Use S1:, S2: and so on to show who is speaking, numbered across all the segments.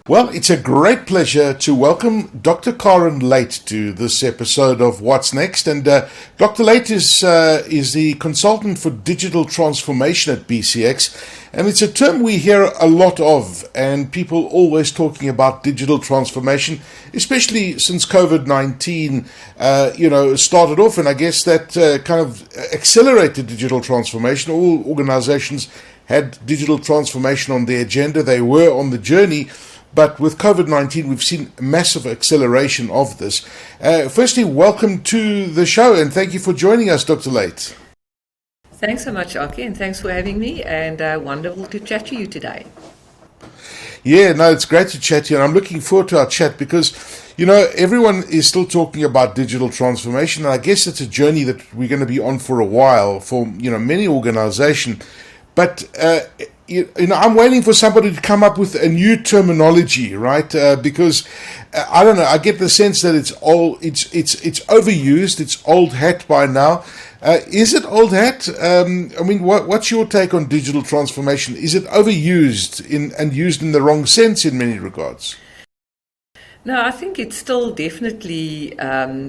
S1: Well, it's a great pleasure to welcome Dr. Karen Luyt to this episode of What's Next. And Dr. Luyt is the consultant for digital transformation at BCX. And it's a term we hear a lot of, and people always talking about digital transformation, especially since COVID-19, started off. And I guess that kind of accelerated digital transformation. All organizations had digital transformation on their agenda. They were on the journey. But with COVID-19, we've seen massive acceleration of this. Firstly, welcome to the show, and thank you for joining us, Dr. Luyt.
S2: Thanks so much, Aki, and thanks for having me, and wonderful to chat to you today.
S1: Yeah, no, it's great to chat to you, and I'm looking forward to our chat because, everyone is still talking about digital transformation, and I guess it's a journey that we're going to be on for a while for, many organizations. But I'm waiting for somebody to come up with a new terminology, right? Because I don't know. I get the sense that it's overused. It's old hat by now. Is it old hat? What's your take on digital transformation? Is it overused and used in the wrong sense in many regards?
S2: No, I think it's still definitely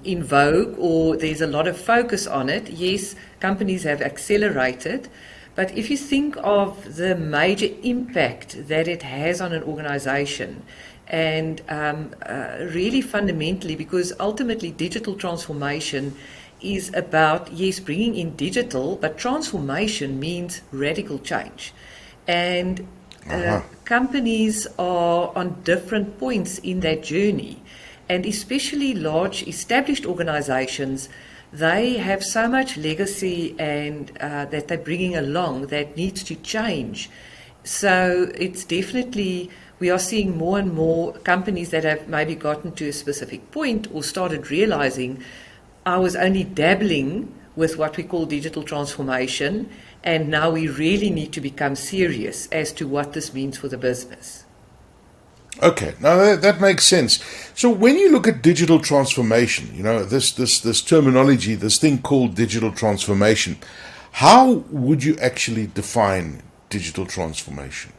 S2: in vogue, or there's a lot of focus on it. Yes, companies have accelerated. But if you think of the major impact that it has on an organization, and really fundamentally, because ultimately digital transformation is about, yes, bringing in digital, but transformation means radical change. And companies are on different points in that journey, and especially large established organizations, they have so much legacy and that they're bringing along that needs to change. So it's definitely, we are seeing more and more companies that have maybe gotten to a specific point or started realizing I was only dabbling with what we call digital transformation, and now we really need to become serious as to what this means for the business.
S1: Okay, now that makes sense. So when you look at digital transformation, this terminology, this thing called digital transformation, how would you actually define digital transformation?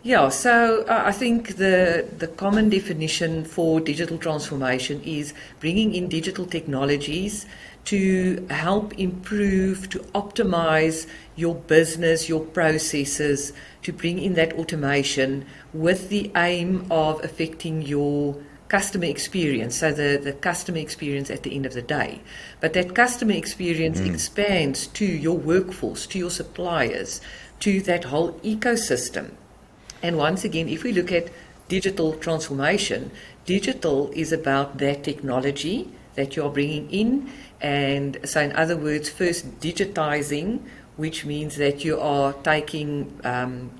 S2: Yeah, so I think the common definition for digital transformation is bringing in digital technologies to help improve, to optimize your business, your processes, to bring in that automation with the aim of affecting your customer experience, so the customer experience at the end of the day. But that customer experience expands to your workforce, to your suppliers, to that whole ecosystem. And once again, if we look at digital transformation, digital is about that technology that you're bringing in. And so in other words, first digitizing, which means that you are taking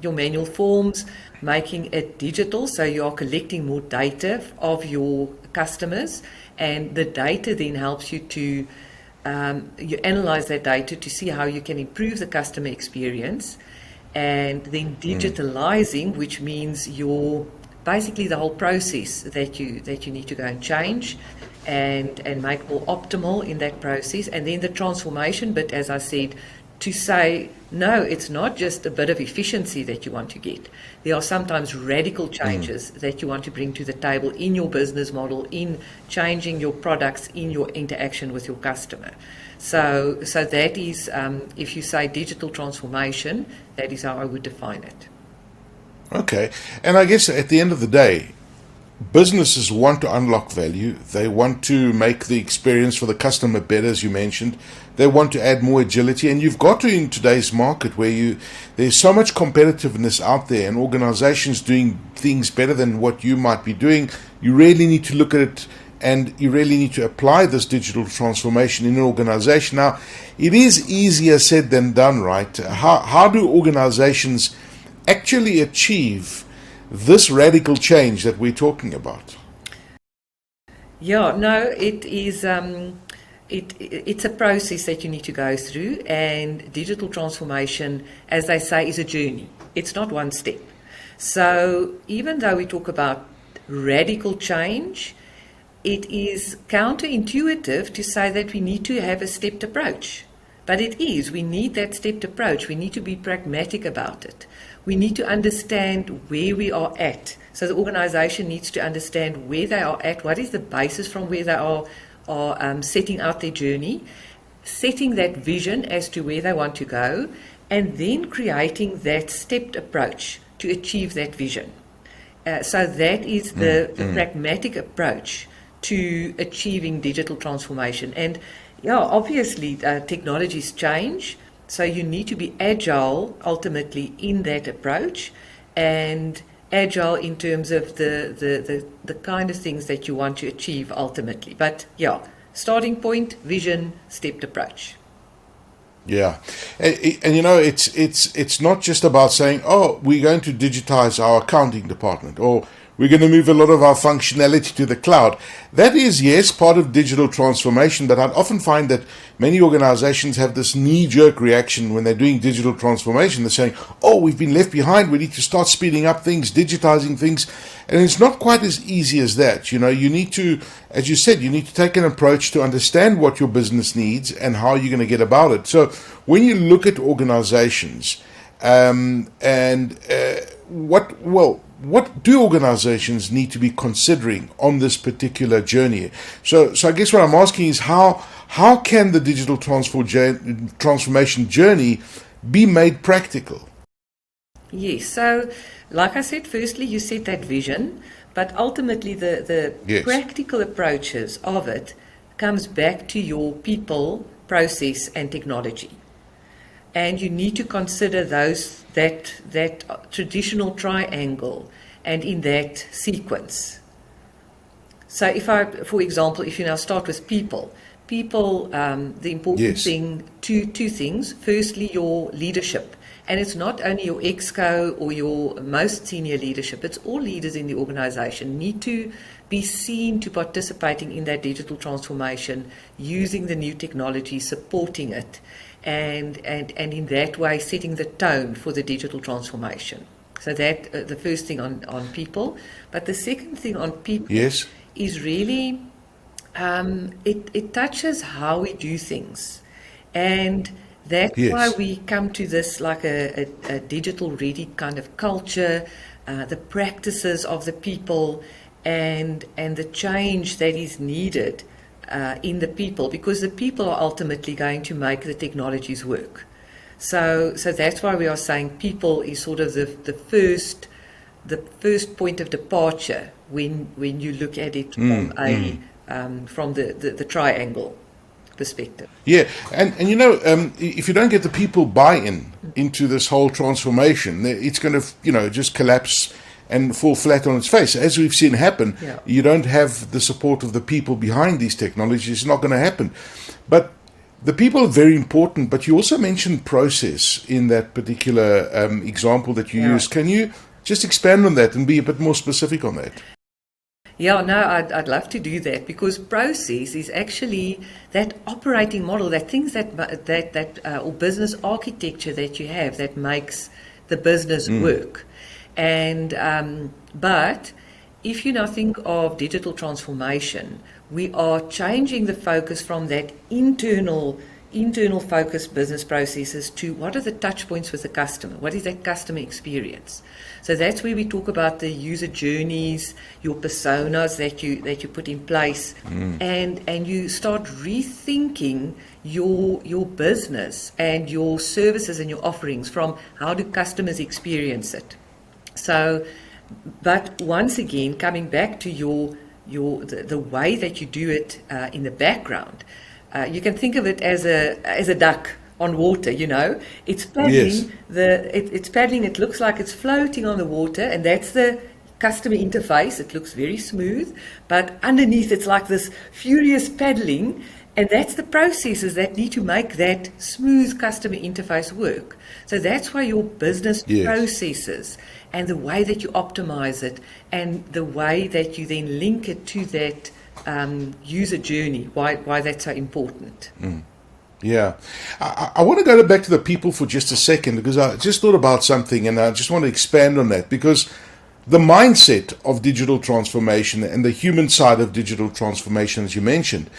S2: your manual forms, making it digital, so you are collecting more data of your customers, and the data then helps you to, you analyze that data to see how you can improve the customer experience, and then digitalizing, which means your basically the whole process that you need to go and change and make more optimal in that process. And then the transformation bit, as I said, to say, no, it's not just a bit of efficiency that you want to get. There are sometimes radical changes that you want to bring to the table in your business model, in changing your products, in your interaction with your customer. So that is, if you say digital transformation, that is how I would define it.
S1: Okay, and I guess at the end of the day, businesses want to unlock value. They want to make the experience for the customer better, as you mentioned. They want to add more agility, and you've got to, in today's market where there's so much competitiveness out there and organizations doing things better than what you might be doing. You really need to look at it, and you really need to apply this digital transformation in an organization. Now, it is easier said than done, right? How do organizations actually achieve this radical change that we're talking about?
S2: Yeah, no, it is. It's a process that you need to go through, and digital transformation, as they say, is a journey. It's not one step. So even though we talk about radical change, it is counterintuitive to say that we need to have a stepped approach. But it is, we need that stepped approach. We need to be pragmatic about it. We need to understand where we are at. So the organization needs to understand where they are at, what is the basis from where they are setting out their journey, setting that vision as to where they want to go, and then creating that stepped approach to achieve that vision. So that is the pragmatic approach to achieving digital transformation. And yeah, obviously technologies change, so you need to be agile ultimately in that approach, and agile in terms of the kind of things that you want to achieve ultimately. But yeah, starting point, vision, stepped approach.
S1: Yeah, and you know, it's not just about saying, oh, we're going to digitize our accounting department, or we're going to move a lot of our functionality to the cloud. That is, yes, part of digital transformation, but I often find that many organizations have this knee-jerk reaction when they're doing digital transformation. They're saying, oh, we've been left behind, we need to start speeding up things, digitizing things. And it's not quite as easy as that. You know, you need to, as you said, you need to take an approach to understand what your business needs and how you're going to get about it. So when you look at organizations, what do organizations need to be considering on this particular journey? So I guess what I'm asking is how can the digital transformation journey be made practical?
S2: Yes, so like I said, firstly you set that vision, but ultimately the
S1: Yes.
S2: practical approaches of it comes back to your people, process and technology. And you need to consider that traditional triangle and in that sequence. So for example, if you now start with people, the important
S1: Yes.
S2: thing, two things. Firstly, your leadership. And it's not only your exco or your most senior leadership, it's all leaders in the organization need to be seen to participating in that digital transformation, using the new technology, supporting it, and in that way setting the tone for the digital transformation. So that the first thing on people. But the second thing on people
S1: Yes.
S2: is really, it touches how we do things. And that's
S1: Yes.
S2: why we come to this like a digital ready kind of culture, the practices of the people, and the change that is needed in the people, because the people are ultimately going to make the technologies work. So that's why we are saying people is sort of the first point of departure when you look at it from the triangle perspective.
S1: Yeah, and you know, if you don't get the people buy-in into this whole transformation, it's going to, just collapse and fall flat on its face. As we've seen happen,
S2: Yeah.
S1: you don't have the support of the people behind these technologies, it's not going to happen. But the people are very important, but you also mentioned process in that particular example that you
S2: Yeah.
S1: used. Can you just expand on that and be a bit more specific on that?
S2: Yeah, no, I'd love to do that, because process is actually that operating model, that things that or business architecture that you have that makes the business work. And but if you now think of digital transformation, we are changing the focus from that internal focused business processes to what are the touch points with the customer? What is that customer experience? So that's where we talk about the user journeys, your personas that you put in place, and you start rethinking your business and your services and your offerings from how do customers experience it. So, but once again, coming back to the way that you do it in the background, you can think of it as a duck on water. It's paddling.
S1: Yes.
S2: It's paddling. It looks like it's floating on the water, and that's the customer interface. It looks very smooth, but underneath it's like this furious paddling. And that's the processes that need to make that smooth customer interface work. So that's why your business
S1: Yes.
S2: processes and the way that you optimize it and the way that you then link it to that user journey, why that's so important.
S1: Yeah. I want to go back to the people for just a second, because I just thought about something and I just want to expand on that, because the mindset of digital transformation and the human side of digital transformation, as you mentioned,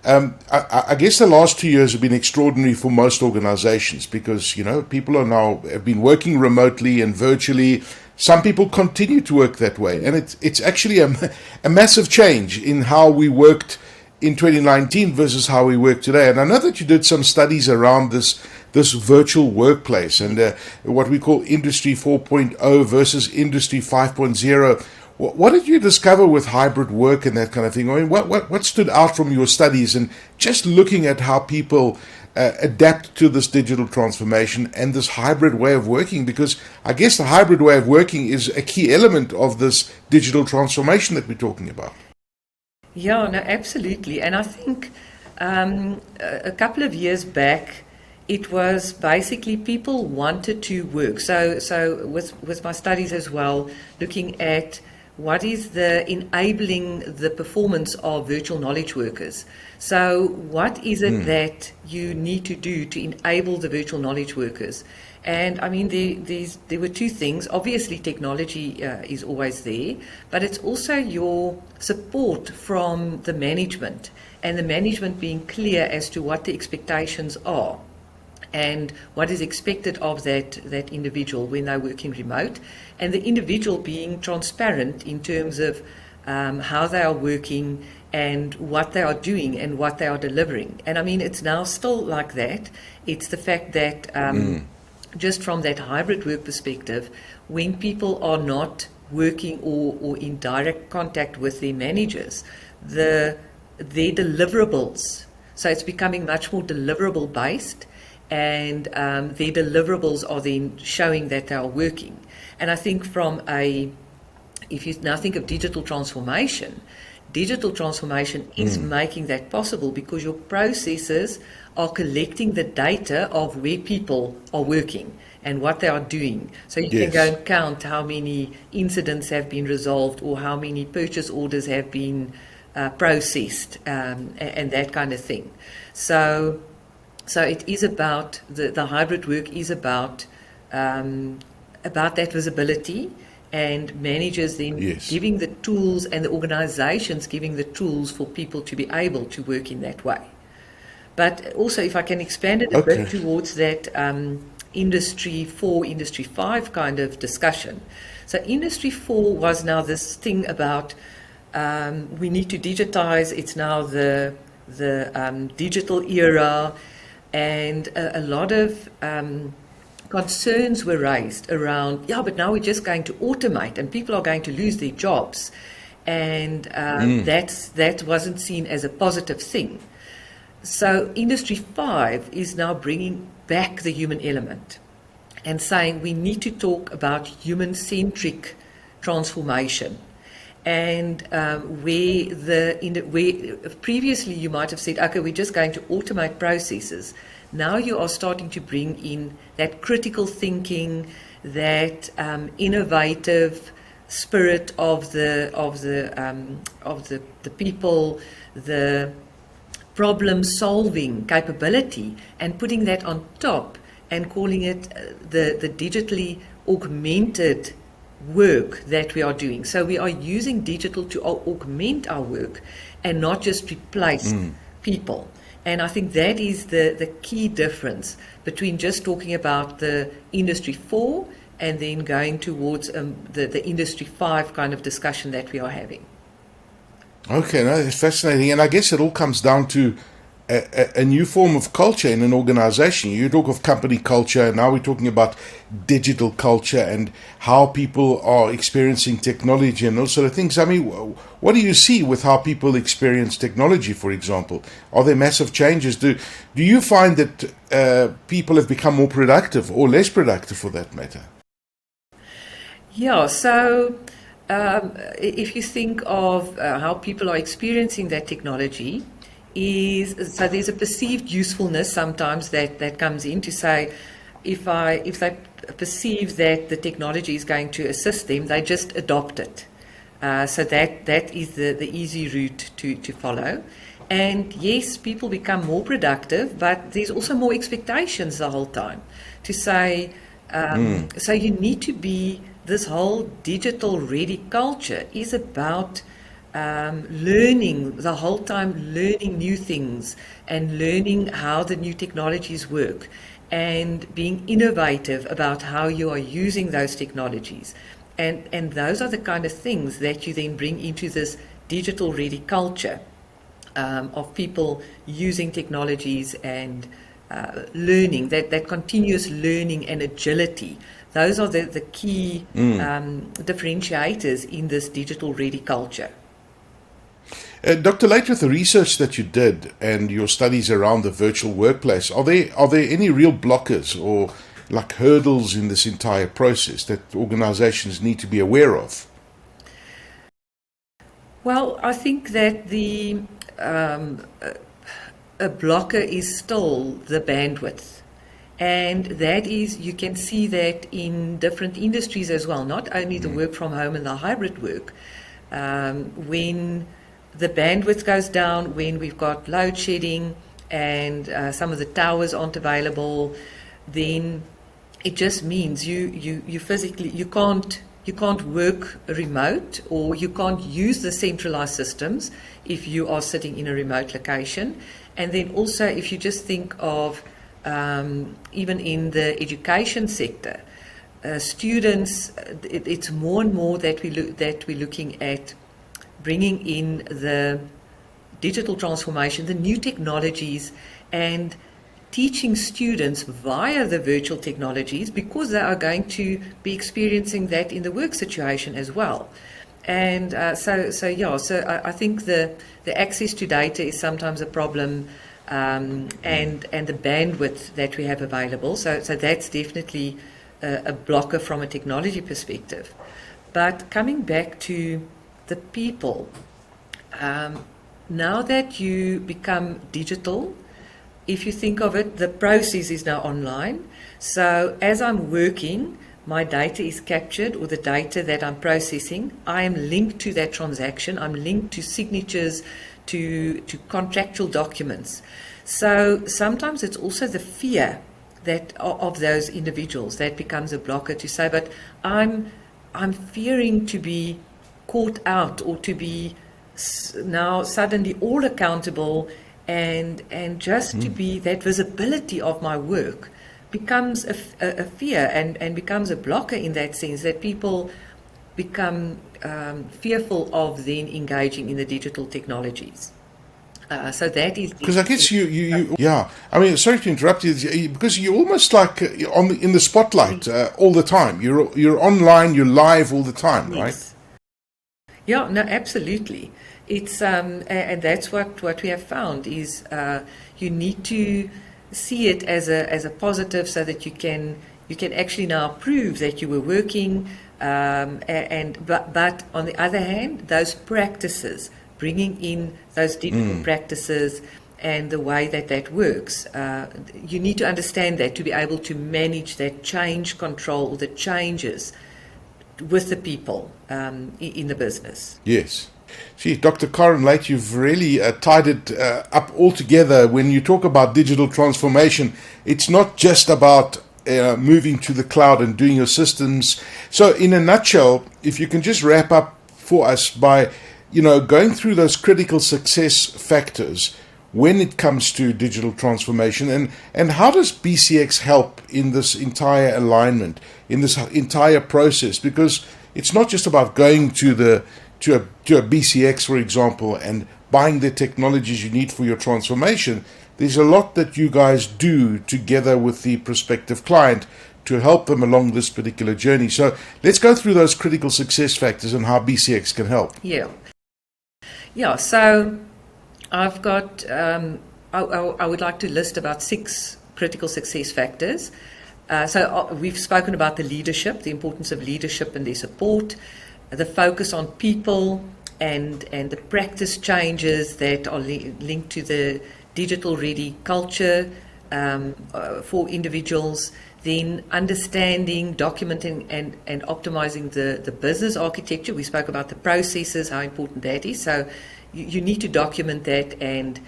S1: I guess the last 2 years have been extraordinary for most organizations because, people have been working remotely and virtually. Some people continue to work that way. And it's actually a massive change in how we worked in 2019 versus how we work today. And I know that you did some studies around this virtual workplace and what we call Industry 4.0 versus Industry 5.0. What did you discover with hybrid work and that kind of thing? I mean, what stood out from your studies and just looking at how people adapt to this digital transformation and this hybrid way of working? Because I guess the hybrid way of working is a key element of this digital transformation that we're talking about.
S2: Yeah, no, absolutely. And I think a couple of years back, it was basically people wanted to work. So with my studies as well, looking at what is the enabling the performance of virtual knowledge workers. So what is it that you need to do to enable the virtual knowledge workers? And I mean, there were two things. Obviously, technology is always there, but it's also your support from the management, and the management being clear as to what the expectations are and what is expected of that individual when they're working remote, and the individual being transparent in terms of how they are working and what they are doing and what they are delivering. And I mean, it's now still like that. It's the fact that just from that hybrid work perspective, when people are not working or in direct contact with their managers, their deliverables, so it's becoming much more deliverable based, and their deliverables are then showing that they are working. And I think if you now think of digital transformation is making that possible because your processes are collecting the data of where people are working and what they are doing. So you can go and count how many incidents have been resolved or how many purchase orders have been processed and that kind of thing. So it is about the hybrid work is about that visibility, and managers then giving the tools and the organizations giving the tools for people to be able to work in that way. But also, if I can expand it a bit towards that Industry 4, Industry 5 kind of discussion. So Industry 4 was now this thing about we need to digitize. It's now the digital era, and a lot of concerns were raised around, but now we're just going to automate and people are going to lose their jobs. And that wasn't seen as a positive thing. So Industry 5 is now bringing back the human element and saying we need to talk about human-centric transformation. And where previously you might have said, okay, we're just going to automate processes. Now you are starting to bring in that critical thinking, that innovative spirit of the people, the problem-solving capability, and putting that on top and calling it the digitally augmented work that we are doing. So we are using digital to augment our work and not just replace people. And I think that is the key difference between just talking about the Industry 4 and then going towards the Industry 5 kind of discussion that we are having.
S1: Okay, no, it's fascinating. And I guess it all comes down to a new form of culture in an organization. You talk of company culture, now we're talking about digital culture and how people are experiencing technology and those sort of things. I mean, what do you see with how people experience technology, for example? Are there massive changes? Do you find that people have become more productive or less productive for that matter?
S2: Yeah, so if you think of how people are experiencing that technology, so there's a perceived usefulness sometimes that comes in to say, if they perceive that the technology is going to assist them, they just adopt it. So that is the easy route to follow. And yes, people become more productive, but there's also more expectations the whole time to say, so you need to be, this whole digital ready culture is about learning the whole time, learning new things and learning how the new technologies work and being innovative about how you are using those technologies. And those are the kind of things that you then bring into this digital ready culture of people using technologies and learning, that continuous learning and agility. Those are the key differentiators in this digital ready culture.
S1: Dr. Luyt, with the research that you did and your studies around the virtual workplace, are there any real blockers or like hurdles in this entire process that organizations need to be aware of?
S2: Well, I think that a blocker is still the bandwidth. And that is, you can see that in different industries as well, not only the work from home and the hybrid work. When the bandwidth goes down, when we've got load shedding and some of the towers aren't available, then it just means you physically, you can't work remote, or you can't use the centralized systems if you are sitting in a remote location. And then also, if you just think of even in the education sector, students, it's more and more that we're looking at bringing in the digital transformation, the new technologies, and teaching students via the virtual technologies, because they are going to be experiencing that in the work situation as well. And so I think the access to data is sometimes a problem, and the bandwidth that we have available. So that's definitely a blocker from a technology perspective. But coming back to the people, now that you become digital, if you think of it, the process is now online. So as I'm working, my data is captured, or the data that I'm processing, I am linked to that transaction. I'm linked to signatures, to contractual documents. So sometimes it's also the fear that of those individuals that becomes a blocker to say, but I'm fearing to be caught out, or to be now suddenly all accountable, and just to be that visibility of my work becomes a fear and becomes a blocker, in that sense that people become fearful of then engaging in the digital technologies. So that is
S1: because I guess you yeah. I mean, sorry to interrupt you, because you're almost like in the spotlight all the time. You're online, you're live all the time, right?
S2: Yes. Yeah, no, absolutely. It's and that's what we have found is you need to see it as a positive, so that you can actually now prove that you were working. But on the other hand, those practices, bringing in those digital practices and the way that works, you need to understand that to be able to manage that change control, the changes with the people in the business.
S1: Yes. See, Dr. Karen Luyt, you've really tied it up all together. When you talk about digital transformation, it's not just about moving to the cloud and doing your systems. So in a nutshell, if you can just wrap up for us by, going through those critical success factors when it comes to digital transformation, and how does BCX help in this entire alignment, in this entire process? Because it's not just about going to a BCX, for example, and buying the technologies you need for your transformation. There's a lot that you guys do together with the prospective client to help them along this particular journey. So let's go through those critical success factors and how BCX can help.
S2: Yeah. So I've got, I would like to list about 6 critical success factors. So we've spoken about the leadership, the importance of leadership and their support, the focus on people, and the practice changes that are linked to the digital ready culture for individuals, then understanding, documenting and optimizing the business architecture. We spoke about the processes, how important that is. So you need to document that and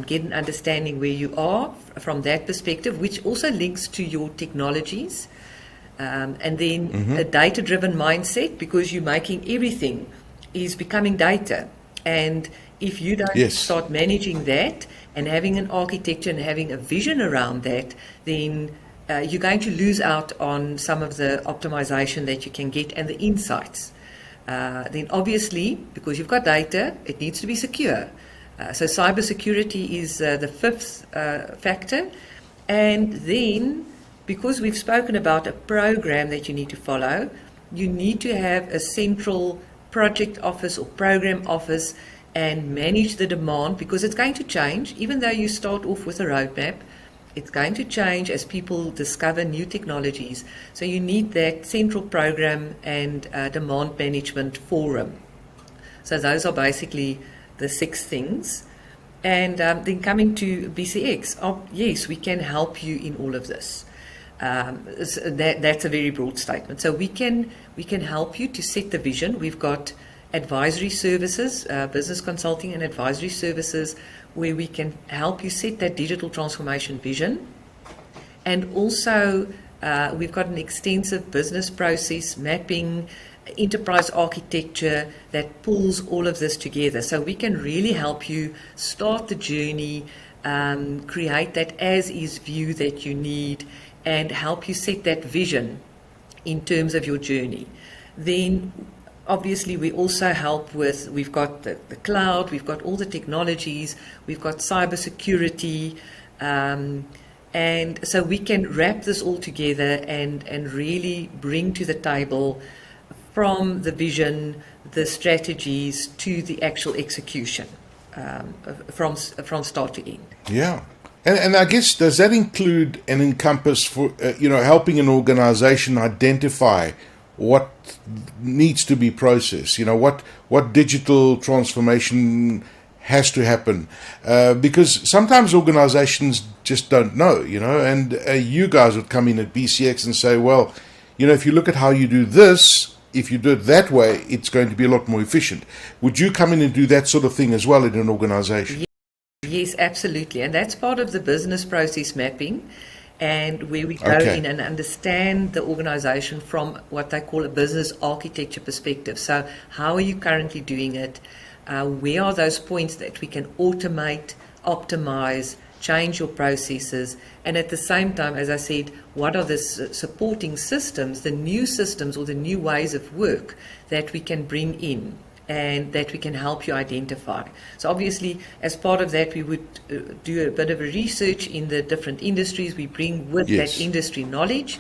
S2: get an understanding where you are from that perspective, which also links to your technologies. And then a data-driven mindset, because you're making everything is becoming data. And if you don't
S1: Yes.
S2: start managing that and having an architecture and having a vision around that, then you're going to lose out on some of the optimization that you can get and the insights. Then obviously, because you've got data, it needs to be secure. So cybersecurity is the fifth factor. And then, because we've spoken about a program that you need to follow, you need to have a central project office or program office and manage the demand, because it's going to change. Even though you start off with a roadmap, it's going to change as people discover new technologies. So you need that central program and demand management forum. So those are basically the 6 things. And then coming to BCX, yes, we can help you in all of this. So that's a very broad statement. So we can help you to set the vision. We've got advisory services, business consulting and advisory services, where we can help you set that digital transformation vision. And also, we've got an extensive business process mapping, enterprise architecture that pulls all of this together. So we can really help you start the journey, create that as-is view that you need, and help you set that vision in terms of your journey. Then obviously we also help with, we've got the cloud, we've got all the technologies, we've got cybersecurity, and so we can wrap this all together and really bring to the table, from the vision, the strategies, to the actual execution, from start to end.
S1: Yeah. And I guess, does that include and encompass for helping an organization identify what needs to be processed? What digital transformation has to happen? Because sometimes organizations just don't know, and you guys would come in at BCX and say, well, if you look at how you do this, if you do it that way, it's going to be a lot more efficient. Would you come in and do that sort of thing as well in an organization?
S2: Yes, absolutely. And that's part of the business process mapping, and where we go in and understand the organization from what they call a business architecture perspective. So how are you currently doing it? Where are those points that we can automate, optimize, change your processes? And at the same time, as I said, what are the supporting systems, the new systems or the new ways of work that we can bring in and that we can help you identify? So obviously, as part of that, we would do a bit of a research in the different industries. We bring with that industry knowledge,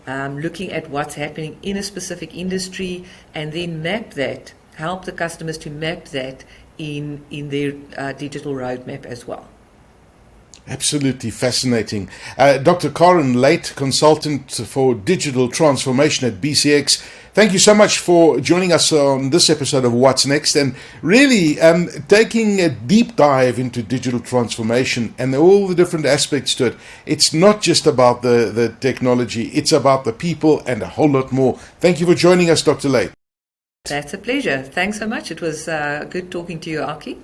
S2: looking at what's happening in a specific industry, and then map that, help the customers to map that in their digital roadmap as well.
S1: Absolutely fascinating. Dr. Karen Luyt, consultant for digital transformation at BCX. Thank you so much for joining us on this episode of What's Next, and really taking a deep dive into digital transformation and all the different aspects to it. It's not just about the technology, it's about the people and a whole lot more. Thank you for joining us, Dr. Luyt.
S2: That's a pleasure. Thanks so much. It was good talking to you, Aki.